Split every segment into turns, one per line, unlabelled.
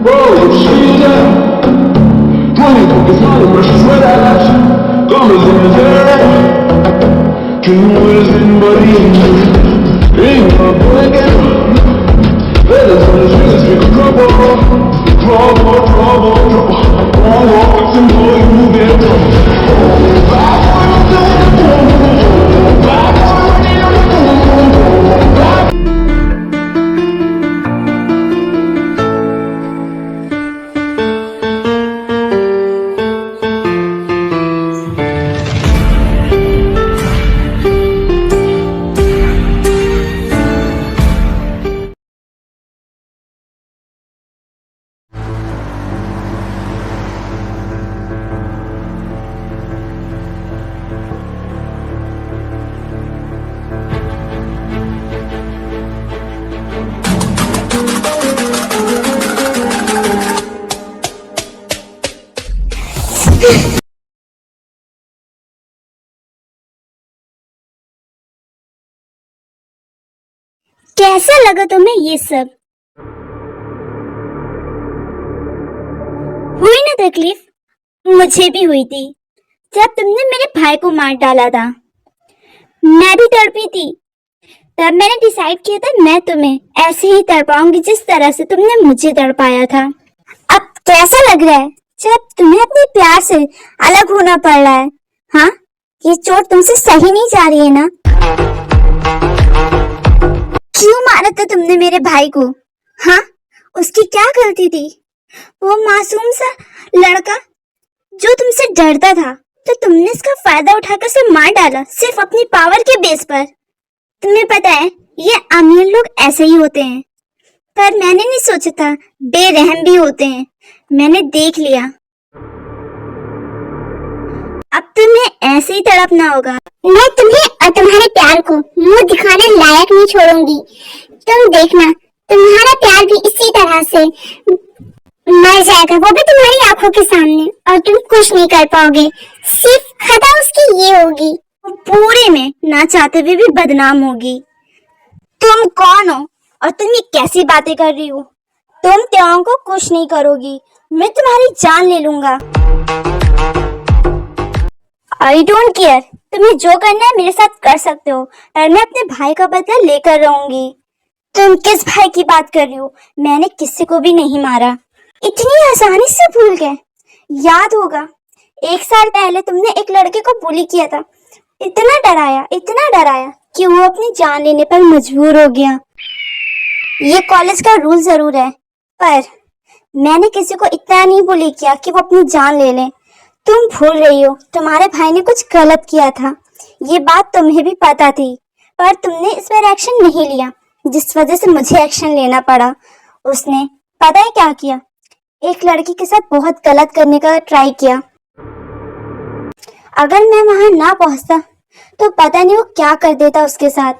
Whoa, she's down. 20 is not where she's wet at. Come as in there. Can you listen, buddy? Ain't my blanket. Let us on the streets, we can trouble. Trouble, trouble, trouble. Oh, it's in all you get trouble. Back on the back on the
कैसा लगा तुम्हें ये सब? हुई ना तकलीफ? मुझे भी हुई थी जब तुमने मेरे भाई को मार डाला था। मैं भी तड़पी थी। तब मैंने डिसाइड किया था मैं तुम्हें ऐसे ही तड़पाऊंगी जिस तरह से तुमने मुझे तड़पाया था। अब कैसा लग रहा है जब तुम्हें अपने प्यार से अलग होना पड़ रहा है? हाँ, ये चोट तुमसे सही नहीं जा रही है ना? क्यों मारा था तुमने मेरे भाई को? हाँ, उसकी क्या गलती थी? वो मासूम सा लड़का जो तुमसे डरता था, तो तुमने इसका फायदा उठाकर उसे मार डाला सिर्फ अपनी पावर के बेस पर। तुम्हें पता है ये अमीर लोग ऐसे ही होते हैं, पर मैंने नहीं सोचा था बेरहम भी होते हैं। मैंने देख लिया। अब तुम्हें ऐसे ही तड़पना होगा।
मैं तुम्हें और तुम्हारे प्यार को मुंह दिखाने लायक नहीं छोड़ूंगी। तुम देखना, तुम्हारा प्यार भी इसी तरह से मर जाएगा, वो भी तुम्हारी आंखों के सामने, और तुम कुछ नहीं कर पाओगे। सिर्फ खता उसकी ये होगी,
वो पूरे में ना चाहते हुए भी बदनाम होगी। तुम कौन हो और तुम ये कैसी बातें कर रही हो? तुम त्यों को कुछ नहीं करोगी, मैं तुम्हारी जान ले लूंगा। आई डोंट केयर, तुम्हें जो करना है मेरे साथ कर सकते हो, पर मैं अपने भाई का बदला लेकर रहूंगी। तुम किस भाई की बात कर रही हो? मैंने किसी को भी नहीं मारा। इतनी आसानी से भूल गए? याद होगा 1 साल पहले तुमने एक लड़के को बुली किया था। इतना डराया कि वो अपनी जान लेने पर मजबूर हो गया। ये कॉलेज का रूल जरूर है, पर मैंने किसी को इतना नहीं बुली किया कि वो अपनी जान ले ले। तुम भूल रही हो तुम्हारे भाई ने कुछ गलत किया था, ये बात तुम्हें भी पता थी, पर तुमने इस पर एक्शन नहीं लिया, जिस वजह से मुझे एक्शन लेना पड़ा। उसने पता है क्या किया? एक लड़की के साथ बहुत गलत करने का ट्राई किया। अगर मैं वहां ना पहुंचता तो पता नहीं वो क्या कर देता उसके साथ,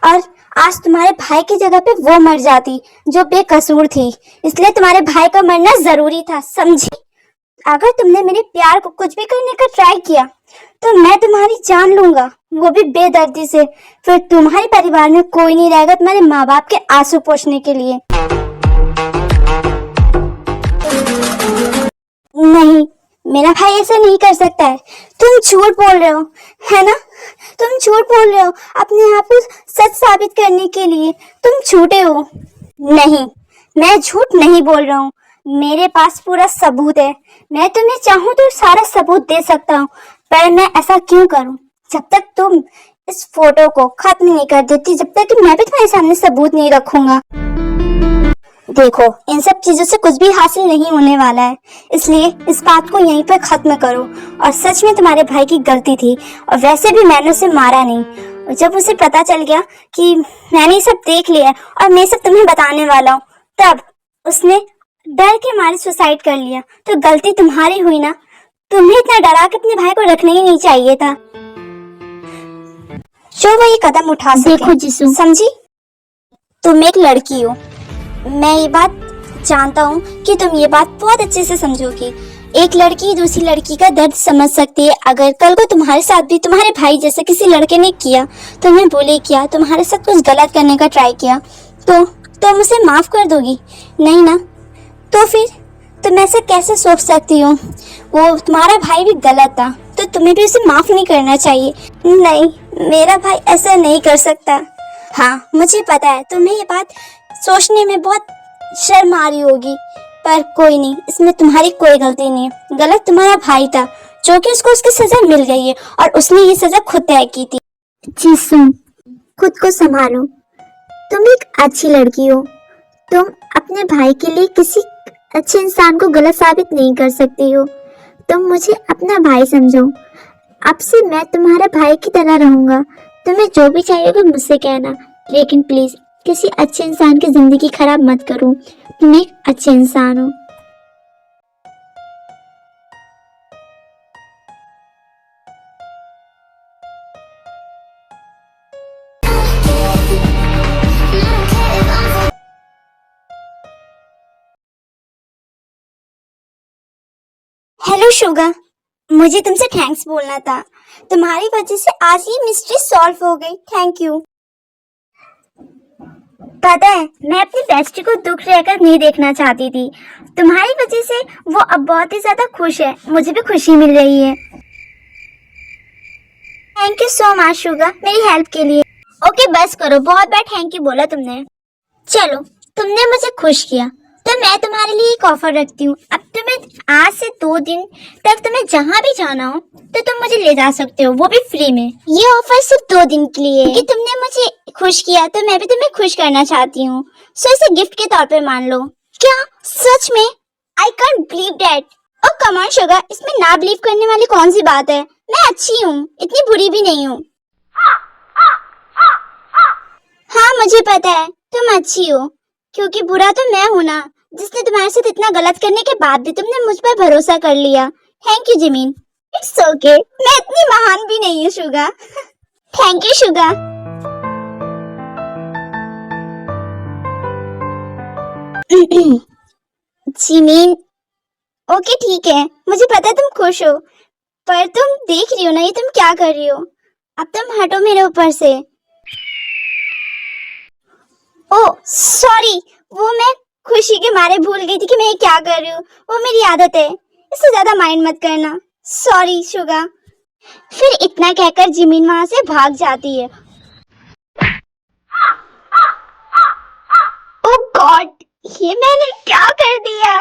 और आज तुम्हारे भाई की जगह पे वो मर जाती जो बेकसूर थी। इसलिए तुम्हारे भाई का मरना जरूरी था, समझी? अगर तुमने मेरे प्यार को कुछ भी करने का ट्राई किया तो मैं तुम्हारी जान लूंगा, वो भी बेदर्दी से। फिर तुम्हारे परिवार में कोई नहीं रहेगा तुम्हारे माँ बाप के आंसू पोंछने के लिए। नहीं, मेरा भाई ऐसा नहीं कर सकता है। तुम झूठ बोल रहे हो, है ना? तुम झूठ बोल रहे हो अपने आप को सच साबित करने के लिए। तुम झूठे हो। नहीं, मैं झूठ नहीं बोल रहा हूँ, मेरे पास पूरा सबूत है। मैं तुम्हें चाहूँ तो सारा सबूत दे सकता हूँ, पर मैं ऐसा क्यों करूँ जब तक तुम इस फोटो को खत्म नहीं कर देती, जब तक कि मैं भी तुम्हारे सामने सबूत नहीं रखूंगा। देखो, इन सब चीजों से कुछ भी हासिल नहीं होने वाला है, इसलिए इस बात को यहीं पर खत्म करो। और सच में तुम्हारे भाई की गलती थी, और वैसे भी मैंने उसे मारा नहीं। और जब उसे पता चल गया कि मैंने ये सब देख लिया और मैं सब तुम्हें बताने वाला हूँ, तब उसने डर के मारे सुसाइड कर लिया। तो गलती तुम्हारी हुई ना, तुम्हें इतना डरा के अपने भाई को रखना ही नहीं चाहिए था। जो वो ये कदम उठा सके।
देखो जिसू,
समझी? तुम एक लड़की हो, मैं ये बात जानता हूँ कि तुम ये बात बहुत अच्छे से समझोगी। एक लड़की दूसरी लड़की का दर्द समझ सकती है। अगर कल को तुम्हारे साथ भी तुम्हारे भाई जैसे किसी लड़के ने किया, तुम्हें बुली किया, तुम्हारे साथ कुछ गलत करने का ट्राई किया, तो तुम उसे माफ कर दोगी? नहीं ना? तो फिर तुम ऐसा कैसे सोच सकती हो? वो तुम्हारा भाई भी गलत था, तो तुम्हें भी उसे माफ नहीं करना चाहिए। नहीं, मेरा भाई ऐसा नहीं कर सकता। हाँ, मुझे पता है तुम्हें ये बात सोचने में बहुत शर्म आ रही होगी, पर कोई नहीं, इसमें तुम्हारी कोई गलती नहीं है। गलत तुम्हारा भाई था, जो कि उसको उसकी सजा मिल गई है और उसने ये सजा खुद तय की थी।
जी सुन, खुद को संभालो। तुम एक अच्छी लड़की हो। तुम अपने भाई के लिए किसी अच्छे इंसान को गलत साबित नहीं कर सकती हो। तुम मुझे अपना भाई समझो। अब से मैं तुम्हारे भाई की तरह रहूंगा। तुम्हें जो भी चाहिए होगा मुझसे कहना, लेकिन प्लीज किसी अच्छे इंसान की जिंदगी खराब मत करो। तुम एक अच्छे इंसान हो।
हेलो शुगा, मुझे तुमसे थैंक्स बोलना था। तुम्हारी वजह से आज ये मिस्ट्री सॉल्व हो गई। Thank you. पता है, मैं अपनी बेस्टी को दुख रहकर नहीं देखना चाहती थी। तुम्हारी वजह से वो अब बहुत ही ज्यादा खुश है। मुझे भी खुशी मिल रही है। Thank you so much Suga, मेरी हेल्प के लिए। ओके बस करो, बहुत बार थैंक यू बोला तुमने। चलो, तुमने मुझे खुश किया, तो मैं तुम्हारे लिए एक ऑफर रखती हूँ। अब तुम्हें आज से 2 दिन तक तुम्हें जहाँ भी जाना हो तो तुम मुझे ले जा सकते हो, वो भी फ्री में। ये ऑफर सिर्फ 2 दिन के लिए है। कि तुमने मुझे खुश किया तो मैं भी तुम्हें खुश करना चाहती हूँ। सो इसे गिफ्ट के तौर पे मान लो। क्या सच में? I can't believe that. Oh come on sugar, इसमें ना बिलीव करने वाली कौन सी बात है? मैं अच्छी हूँ, इतनी बुरी भी नहीं हूँ। हाँ मुझे पता है तुम अच्छी हो, क्योंकि बुरा तो मैं हूँ ना, जिसने तुम्हारे साथ इतना गलत करने के बाद भी तुमने मुझ पर भरोसा कर लिया। Thank you Jimin. It's okay, मैं इतनी महान भी नहीं हूँ Suga. Thank you Suga. Jimin, okay ठीक है, मुझे पता है तुम खुश हो, पर तुम देख रही हो ना ये तुम क्या कर रही हो। अब तुम हटो मेरे ऊपर से। ओह सॉरी, वो मैं खुशी के मारे भूल गई थी कि मैं क्या कर रही हूँ। वो मेरी आदत है, इससे ज्यादा माइंड मत करना। Sorry Suga. फिर इतना कहकर जिमीन वहां से भाग जाती है। ओह गॉड, ये मैंने क्या कर दिया?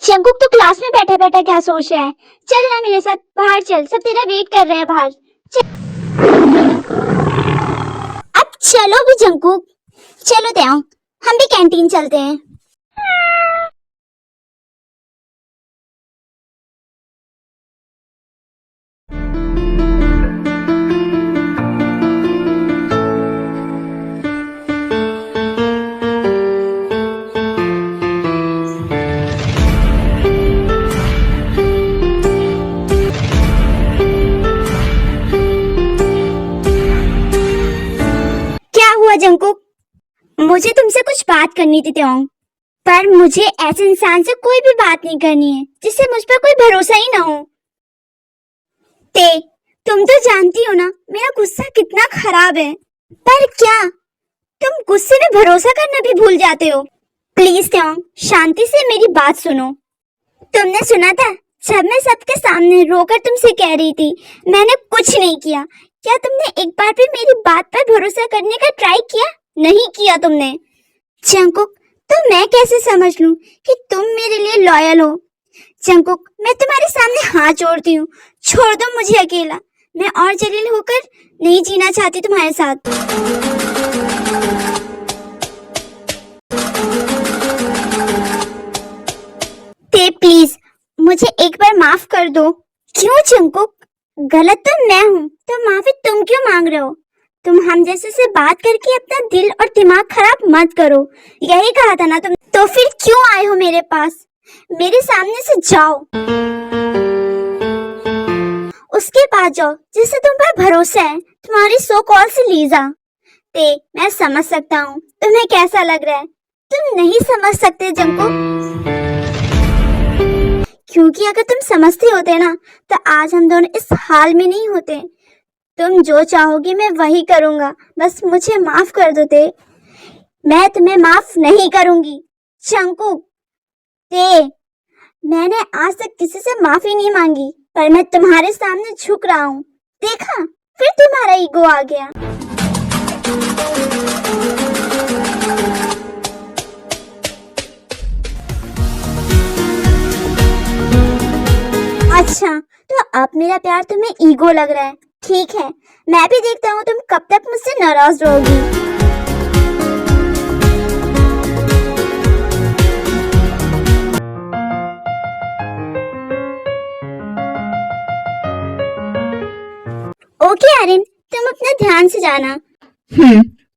जंकुक तो क्लास में बैठा बैठा क्या सोच रहा है? चल ना मेरे साथ बाहर चल, सब तेरा वेट कर रहे हैं बाहर। अब चलो भी जंकुक, चलो त्याओ, हम भी कैंटीन चलते हैं। जंकुक, मुझे तुमसे कुछ बात करनी थी त्याओ, पर मुझे ऐसे इंसान से कोई भी बात नहीं करनी है जिससे मुझ पर कोई भरोसा ही ना हो। तुम तो जानती हो ना मेरा गुस्सा कितना खराब है, पर क्या तुम गुस्से में भरोसा करना भी भूल जाते हो? प्लीज त्याओ, शांति से मेरी बात सुनो। तुमने सुना था जब मैं सबके सामने रोकर तुमसे कह रही थी मैंने कुछ नहीं किया? क्या तुमने एक बार भी मेरी बात पर भरोसा करने का ट्राई किया? नहीं किया तुमने। जंकुक, तो मैं कैसे समझ लूं कि तुम मेरे लिए लॉयल हो? जंकुक, मैं तुम्हारे सामने हाथ जोड़ती हूँ, छोड़ दो मुझे अकेला। मैं और जलील होकर नहीं जीना चाहती तुम्हारे साथ। प्लीज मुझे एक बार माफ कर दो। क्यों जंकुक? गलत तो मैं हूँ, तो माफी तुम क्यों मांग रहे हो? तुम हम जैसे से बात करके अपना दिल और दिमाग खराब मत करो, यही कहा था ना तुम। तो फिर क्यों आए हो मेरे पास? मेरे सामने से जाओ, उसके पास जाओ जिससे तुम पर भरोसा है, तुम्हारी सो कॉल से लीजा। मैं समझ सकता हूँ तुम्हें कैसा लग रहा है। तुम नहीं समझ सकते जंकुक, क्योंकि अगर तुम समझते होते ना तो आज हम दोनों इस हाल में नहीं होते। तुम जो चाहोगी मैं वही करूंगा, बस मुझे माफ कर दो ते। मैं तुम्हें माफ नहीं करूंगी जंकुक। ते, मैंने आज तक किसी से माफी नहीं मांगी, पर मैं तुम्हारे सामने झुक रहा हूँ। देखा, फिर तुम्हारा ईगो आ गया। अच्छा, तो अब मेरा प्यार तुम्हें ईगो लग रहा है। ठीक है, मैं भी देखता हूँ तुम कब तक मुझसे नाराज रहोगी। ओके आर्यन, तुम अपना ध्यान से जाना।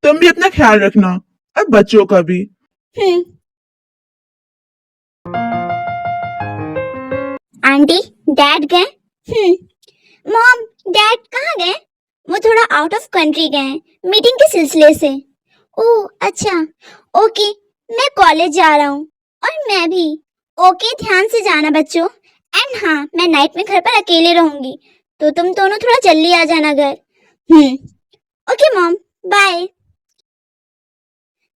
तुम भी अपना ख्याल रखना और बच्चों का भी।
हम्म। आंटी, डैड गए? मॉम, डैड कहाँ गए? वो थोड़ा आउट ऑफ कंट्री गए हैं, मीटिंग के सिलसिले से। ओह अच्छा, ओके, मैं कॉलेज जा रहा हूँ। और मैं भी। ओके, ध्यान से जाना बच्चों। एंड हाँ, मैं नाइट में घर पर अकेले रहूंगी, तो तुम दोनों थोड़ा जल्दी आ जाना घर। Okay mom, bye.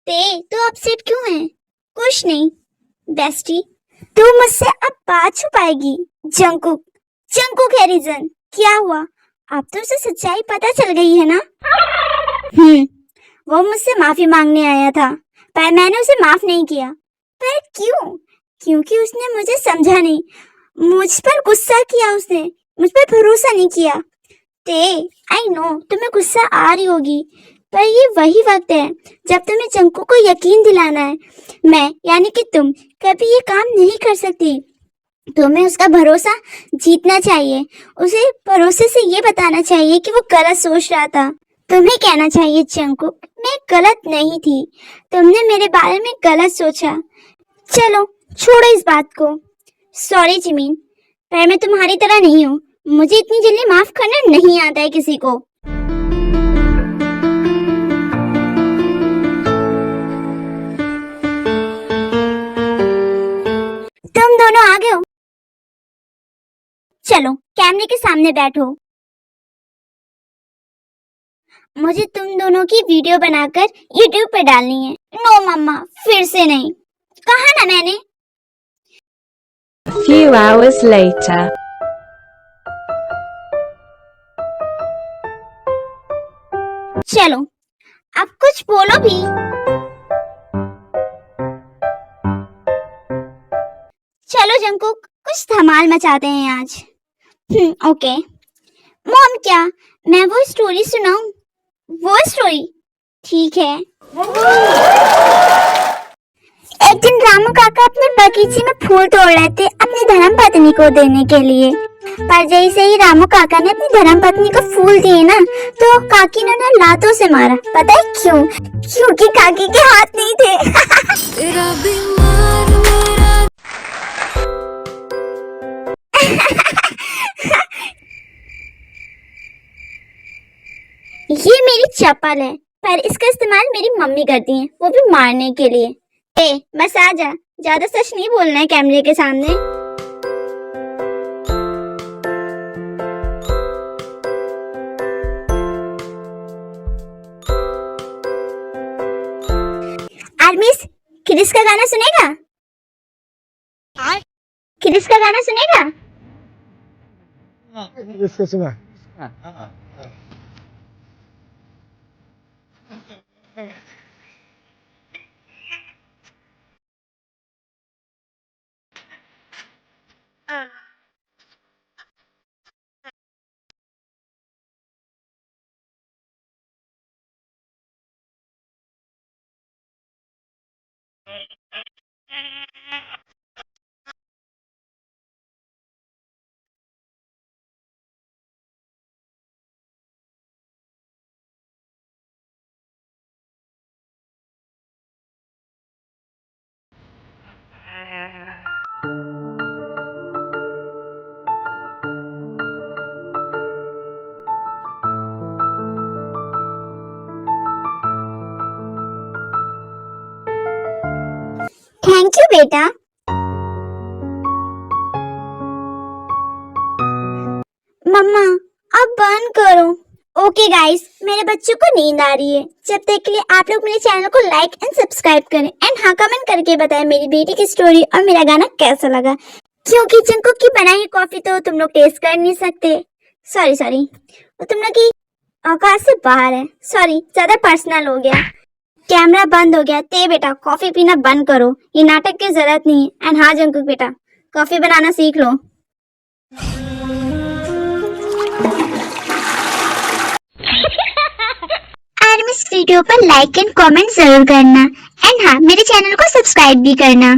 ते, तो अपसेट क्यों है? कुछ नहीं बेस्टी, तू मुझसे अब बात छुपाएगी? जंकुक, जंकुक है रीजन। क्या हुआ? अब तो उसे सच्चाई पता चल गई है ना? वो मुझसे माफी मांगने आया था, पर मैंने उसे माफ नहीं किया। पर क्यों? क्योंकि उसने मुझे समझा नहीं, मुझ पर गुस्सा किया, उसने मुझ पर भरोसा नहीं किया। ते, आई नो तुम्हें गुस्सा आ रही होगी, पर ये वही वक्त है जब तुम्हें जंकू को यकीन दिलाना है। मैं यानी कि तुम कभी ये काम नहीं कर सकती। तुम्हें उसका भरोसा जीतना चाहिए। उसे भरोसे से ये बताना चाहिए कि वो गलत सोच रहा था। तुम्हें कहना चाहिए जंकुक, मैं गलत नहीं थी, तुमने मेरे बारे में गलत सोचा। चलो छोड़ो इस बात को। सॉरी जिमीन, पर मैं तुम्हारी तरह नहीं हूँ। मुझे इतनी जल्दी माफ करना नहीं आता है किसी को। तुम दोनों आ गए हो? चलो कैमरे के सामने बैठो। मुझे तुम दोनों की वीडियो बनाकर यूट्यूब पर डालनी है। नो मम्मा, फिर से नहीं। कहा ना मैंने।
Few hours later.
चलो अब कुछ बोलो भी। चलो जंकुक, कुछ धमाल मचाते हैं आज। ओके मॉम, क्या मैं वो स्टोरी सुनाऊं? वो स्टोरी ठीक है। एक दिन रामू काका अपने बगीचे में फूल तोड़ रहे थे अपनी धर्म पत्नी को देने के लिए। पर जैसे ही रामू काका ने अपनी धर्म पत्नी को फूल दिए ना, तो काकी ने उन्हें लातों से मारा। पता है क्यों? क्योंकि काकी के हाथ नहीं थे। तेरा बीमार मेरा ये मेरी चप्पल है, पर इसका इस्तेमाल मेरी मम्मी करती हैं, वो भी मारने के लिए। बस आ जा, ज्यादा सच नहीं बोलना है कैमरे के सामने। आर्मिस, क्रिस का गाना सुनेगा? क्रिस का गाना सुनेगा?
इसको सुना।
थैंक यू बेटा। मम्मा अब बंद करो। ओके गाइस, मेरे बच्चों को नींद आ रही है। जब तक के लिए आप लोग मेरे चैनल को लाइक एंड सब्सक्राइब करें एंड हाँ कमेंट करके बताएं मेरी बेटी की स्टोरी और मेरा गाना कैसा लगा। क्योंकि जिनको की बनाई कॉफी तो तुम लोग टेस्ट कर नहीं सकते। सॉरी वो तुम लोग की औकात से बाहर है। सॉरी, ज्यादा पर्सनल हो गया। कैमरा बंद हो गया। ते बेटा कॉफी पीना बंद करो, ये नाटक की जरूरत नहीं है। एंड हाँ जंकुक बेटा, कॉफी बनाना सीख लो।
और इस वीडियो पर लाइक एंड कमेंट जरूर करना एंड हाँ मेरे चैनल को सब्सक्राइब भी करना।